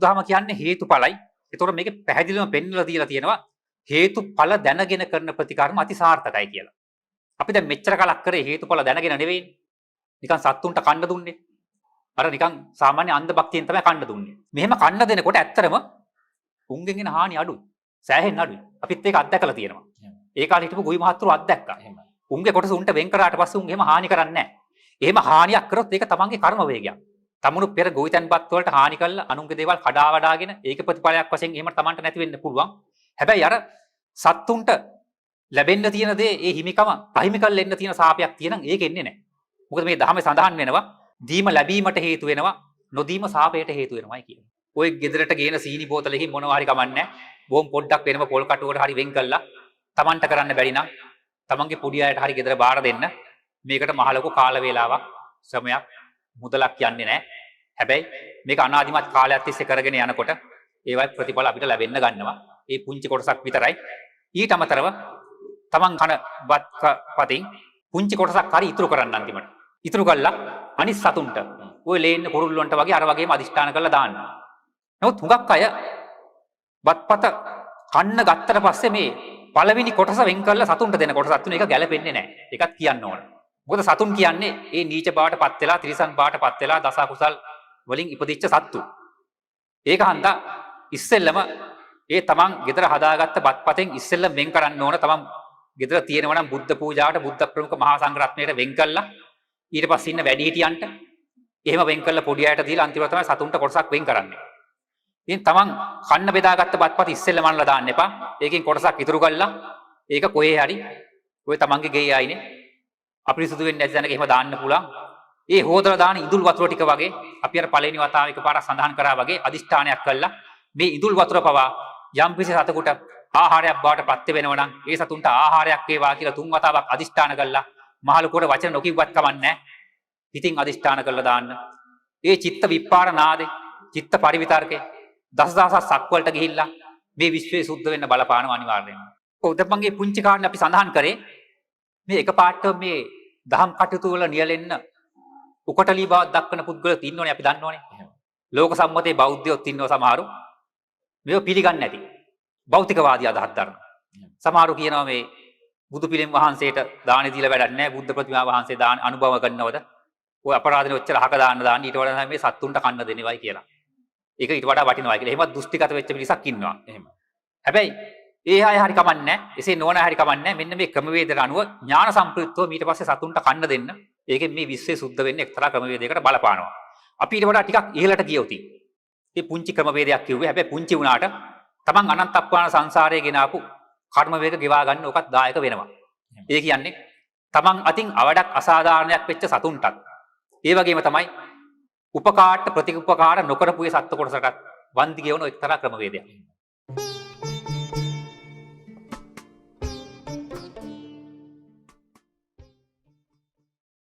බුදුදහම කියන්නේ හේතුඵලයි. ඒතකොට මේකේ පැහැදිලිවම පෙන්වලා දීලා තියෙනවා හේතුඵල දැනගෙන කරන ප්‍රතිකර්ම අති සාර්ථකයි කියලා. අපි දැන් මෙච්චර කලක් කරේ හේතුඵල දැනගෙන නෙවෙයි. නිකන් සත්තුන්ට කන්න දුන්නේ. අර නිකන් සාමාන්‍ය අන්ධ භක්තියෙන් තමයි කන්න දුන්නේ. මෙහෙම කන්න දෙනකොට ඇත්තටම උන්ගෙන් එන හානි අඩුයි. සෑහෙන්න අඩුයි. අපිත් ඒක අත්දැකලා තියෙනවා. ඒ කාලේ හිටපු ගුයි මහත්තුරු අත්දැක්කා. එහෙමයි. උන්ගේ කොටස උන්ට වෙන් කරාට පස්සේ උන් එහෙම හානි කරන්නේ නැහැ. එහෙම හානියක් කරොත් ඒක තමන්ගේ කර්ම වේගයක්. තමනුත් පෙර ගොවිතැන්පත් වලට හානි කළා අනුන්ගේ දේවල් කඩා වඩාගෙන ඒක ප්‍රතිඵලයක් වශයෙන් එහෙම තමන්ට නැති වෙන්න පුළුවන්. හැබැයි අර සත්තුන්ට ලැබෙන්න තියෙන දේ ඒ හිමිකම අහිමි කරලා එන්න තියෙන සාපයක් තියෙනම් ඒක එන්නේ නැහැ. මොකද මේ ධර්මයේ සඳහන් වෙනවා දීම ලැබීමට හේතු වෙනවා නොදීම සාපයට හේතු වෙනවායි කියන්නේ. ඔය ගෙදරට ගේන සීනි බෝතලෙකින් මොනවා හරි කමන්නේ බොම් පොඩ්ඩක් වෙනම පොල් කටුවකට හරි වෙන් කළා තමන්ට කරන්න බැරි නම් තමන්ගේ පොඩි අයට හරි ගෙදර බාර දෙන්න. මේකට මහ ලොකු කාල වේලාවක් ශ්‍රමයක් මුදලක් යන්නේ නැහැ. හැබැයි මේක අනාදිමත් කාලයක් තිස්සේ කරගෙන යනකොට ඒවයි ප්‍රතිඵල අපිට ලැබෙන්න ගන්නවා. ඒ පුංචි කොටසක් විතරයි. ඊට අමතරව තමන් කන පතින් පුංචි කොටසක් හරි ඉතුරු කරන්න අන්තිමට. ඉතුරු කළා අනිත් සතුන්ට ඔය ලේන්න කුරුල්ලන්ට වගේ අර වගේම අදිෂ්ඨාන කරලා දාන්න. නමුත් හුඟක් අය බත්පත කන්න ගත්තට පස්සේ මේ පළවෙනි කොටස වෙන් කරලා සතුන්ට දෙන කොටසත් තුන ඒක ගැලපෙන්නේ නැහැ. ඒකත් කියන්න ඕන. මොකද සතුන් කියන්නේ ඒ නීච බාටපත් වෙලා තිරිසන් බාටපත් වෙලා දස කුසල් වලින් ඉපදිච්ච සත්තු. ඒක හන්දා ඉස්සෙල්ලම ඒ තමන් ගෙදර හදාගත්ත බත්පතෙන් ඉස්සෙල්ලම වෙන් කරන්න ඕන. තමන් ගෙදර තියෙනවා නම් බුද්ධ පූජාවට බුද්ධ ප්‍රමුඛ මහා සංඝරත්නයට වෙන් කළා. ඊට පස්සේ ඉන්න වැඩිහිටියන්ට එහෙම වෙන් කළා පොඩි අයට දීලා අන්තිමට තමයි සතුන්ට කොටසක් වෙන් කරන්නේ. ඉතින් තමන් කන්න බෙදාගත්ත බත්පත ඉස්සෙල්ලම අනලා දාන්න එපා. ඒකෙන් කොටසක් ඉතුරු කළා. ඒක කොහේ හරි ඔය තමන්ගේ ගේ ආයිනේ අපිරිසුදු වෙන්නේ නැති තැනක එහෙම දාන්න පුළුවන්. ඒ හොදලා දාන ඉඳුල් වතුර ටික වගේ අපි අර පළවෙනි වතාව එකපාරක් සඳහන් කරා වගේ අදිෂ්ඨානයක් කළා. මේ ඉඳුල් වතුර පවා යම්කිසි සතෙකුට ආහාරයක් බවට පත් වෙනවා නම් ඒ සතුන්ට ආහාරයක් වේවා කියලා තුන් වතාවක් අදිෂ්ඨාන කළා. මහලුකුවට වචන නොකියුවත් කමන්නේ. ඉතින් අදිෂ්ඨාන කළා දාන්න. ඒ චිත්ත විපාර නාදේ චිත්ත පරිවිතර්කේ දසදහසක් සක්වලට ගිහිල්ලා මේ විශ්වයේ සුද්ධ වෙන්න බලපානවා අනිවාර්යයෙන්ම. ඔව් දැන් මගේ පුංචි කාරණේ අපි සඳහන් කරේ මේ එකපාරට මේ දහම් කටයුතු වල නියැලෙන්න උකටලී බවක් දක්වන පුද්ගලයෝ ඉන්නෝනේ අපි දන්නෝනේ. ලෝක සම්මතයේ බෞද්ධයෝත් ඉන්නවා සමහරු. මේව පිළිගන්නේ නැති. භෞතිකවාදී අදහස් දරන. සමහරු කියනවා මේ බුදු පිළිම වහන්සේට දාන දීලා වැඩක් නැහැ. බුද්ධ ප්‍රතිමා වහන්සේ දාන අනුභව කරනවද? ඔය අපරාධනේ ඔච්චර හක දාන්න ඊට වඩා මේ සත්තුන්ට කන්න දෙන්නේවයි කියලා. ඒක ඊට වඩා වටිනවයි කියලා. එහෙමත් දෘෂ්ටිගත වෙච්ච මිනිසක් ඉන්නවා. එහෙම. හැබැයි ඒ අය හරි කමන්නේ එසේ නොවන හරි කමන්නේ මෙන්න මේ ක්‍රමවේදයට අනුව ඥාන සම්ප්‍රයුක්තව ඊට පස්සේ සතුන්ට කන්න දෙන්න. ඒකෙන් මේ විශ්වය සුද්ධ වෙන්නේ එක්තරා ක්‍රමවේදයකට බලපානවා. අපි ඊට වඩා ටිකක් ඉහළට ගියොති. මේ පුංචි ක්‍රමවේදයක් කිව්වේ. හැබැයි පුංචි වුණාට තමන් අනන්ත අප්‍රාණ සංසාරයේ ගෙන ආපු කර්ම වේග ගෙවා ගන්න ඕකත් දායක වෙනවා. ඒ කියන්නේ තමන් අතින් අවඩක් අසාධාරණයක් වෙච්ච සතුන්ටත් ඒ වගේම තමයි උපකාරට ප්‍රතිඋපකාර නොකරපු ඒ සත්ත්ව කොටසටත් වන්දි ගෙවන එක්තරා ක්‍රමවේදයක්.